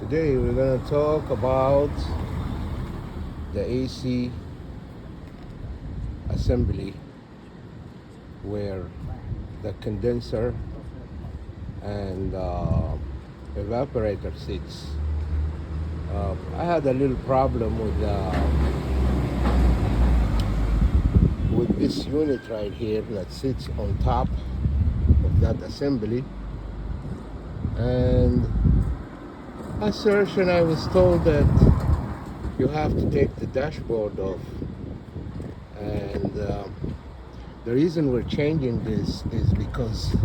Today we're going to talk about the AC assembly, where the condenser and evaporator sits. I had a little problem with this unit right here that sits on top of that assembly, and I searched and I was told that you have to take the dashboard off. And the reason we're changing this is because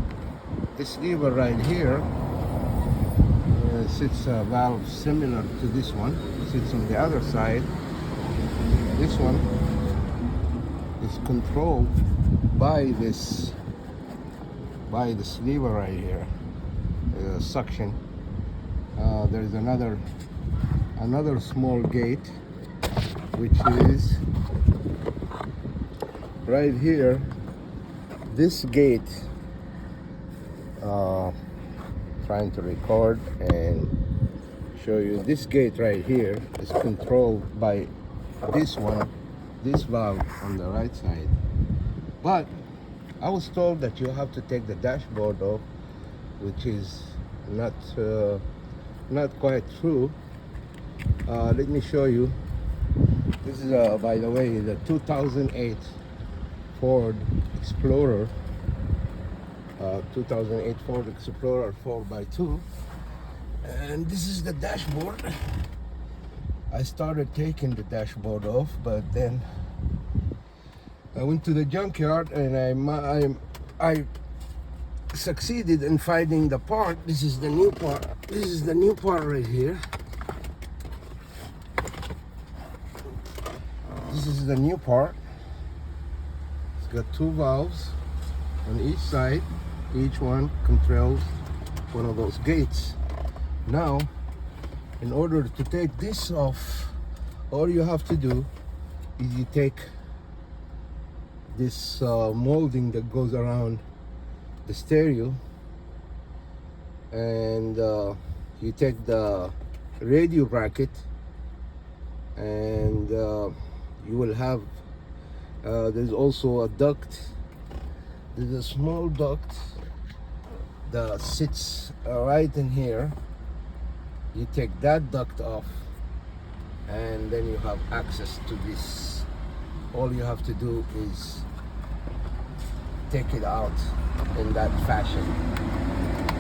this lever right here sits a valve similar to this one, sits on the other side. This one is controlled by this lever right here, suction. There's another small gate, which is right here. This gate, trying to record and show you, this gate right here is controlled by this valve on the right side. But I was told that you have to take the dashboard off, which is not quite true. Let me show you. This is by the way, the 2008 Ford Explorer, 2008 Ford Explorer 4x2, and this is the dashboard. I started taking the dashboard off, but then I went to the junkyard and I succeeded in finding the part. This is the new part. This is the new part right here. This is the new part. It's got two valves on each side. Each one controls one of those gates. Now, in order to take this off, all you have to do is you take this molding that goes around the stereo, and you take the radio bracket, and you will have there's also a duct. There's a small duct that sits right in here. You take that duct off, and then you have access to this. All you have to do is take it out in that fashion,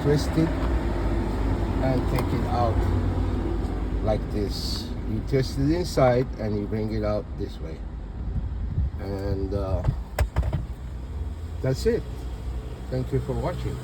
twist it and take it out like this. You twist it inside and you bring it out this way, and that's it. Thank you for watching.